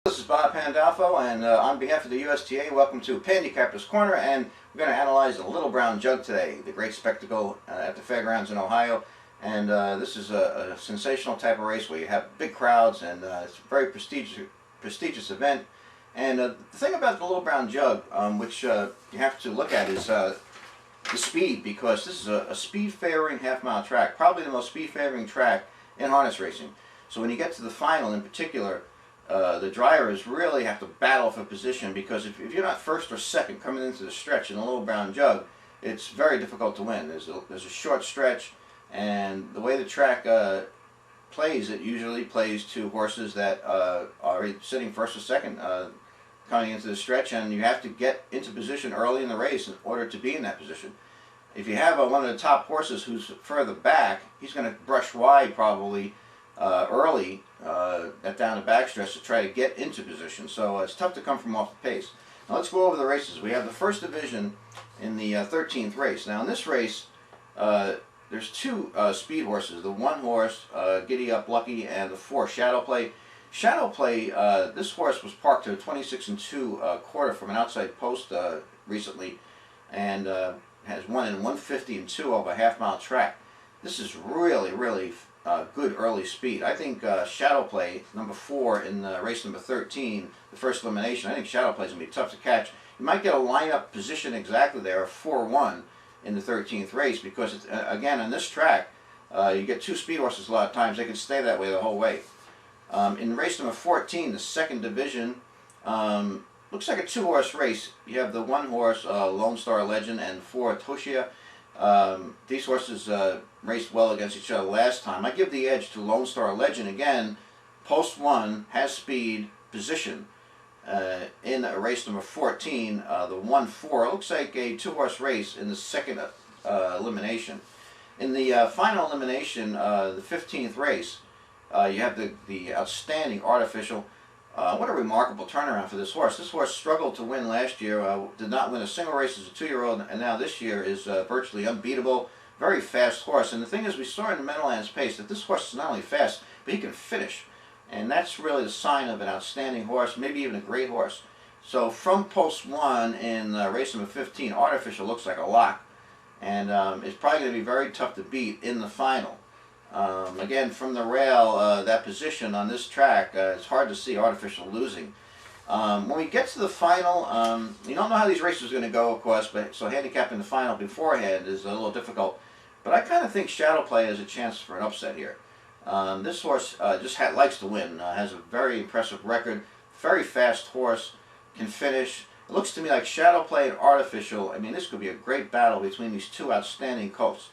This is Bob Pandolfo, and on behalf of the USTA, welcome to Handicapper's Corner, and we're going to analyze the Little Brown Jug today, the great spectacle at the fairgrounds in Ohio. And this is a sensational type of race where you have big crowds, and it's a very prestigious event. And the thing about the Little Brown Jug, which you have to look at, is the speed, because this is a speed-favoring half-mile track, probably the most speed-favoring track in harness racing. So when you get to the final in particular, the drivers really have to battle for position, because if you're not first or second coming into the stretch in the Little Brown Jug, it's very difficult to win. There's a short stretch, and the way the track plays, it usually plays to horses that are sitting first or second coming into the stretch, and you have to get into position early in the race in order to be in that position. If you have one of the top horses who's further back, he's going to brush wide probably early down the backstretch to try to get into position. So it's tough to come from off the pace. Now let's go over the races. We have the first division in the 13th race. Now in this race, there's two speed horses. The one horse, Giddy Up Lucky, and the 4, Shadow Play. Shadow Play, this horse was parked to a 26 2 quarter from an outside post recently, and has won in 150 2 over a half-mile track. This is really good early speed. I think Shadow Play, number 4 in race number 13, the first elimination, I think Shadow Play is going to be tough to catch. You might get a lineup position exactly there of 4-1 in the 13th race, because it's, again, on this track, you get two speed horses a lot of times. They can stay that way the whole way. In race number 14, the second division, looks like a two-horse race. You have the one horse, Lone Star Legend, and 4, Toshia. These horses raced well against each other last time. I give the edge to Lone Star Legend. Again, post 1, has speed, position. In race number 14, the 1-4, looks like a two-horse race in the second elimination. In the final elimination, the 15th race, you have the outstanding Artificial. What a remarkable turnaround for this horse. This horse struggled to win last year, did not win a single race as a 2-year-old, and now this year is virtually unbeatable. Very fast horse. And the thing is, we saw in the Meadowlands Pace that this horse is not only fast, but he can finish. And that's really the sign of an outstanding horse, maybe even a great horse. So from post 1 in race number 15, Artificial looks like a lock. And it's probably going to be very tough to beat in the final. Again, from the rail, that position on this track, it's hard to see Artificial losing. When we get to the final, you don't know how these races are going to go, of course, but so handicapping the final beforehand is a little difficult. But I kind of think Shadow Play has a chance for an upset here. This horse just likes to win, has a very impressive record, very fast horse, can finish. It looks to me like Shadow Play and Artificial, I mean, this could be a great battle between these two outstanding colts.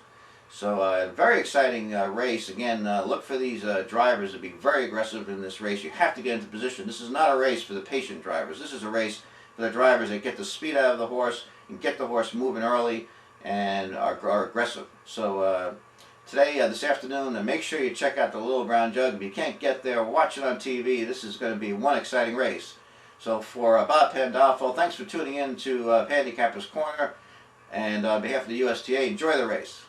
So very exciting race. Again, look for these drivers to be very aggressive in this race. You have to get into position. This is not a race for the patient drivers. This is a race for the drivers that get the speed out of the horse and get the horse moving early and are aggressive. So today, this afternoon, make sure you check out the Little Brown Jug. If you can't get there, watch it on TV. This is going to be one exciting race. So for Bob Pandolfo, thanks for tuning in to Handicapper's Corner. And on behalf of the USTA, enjoy the race.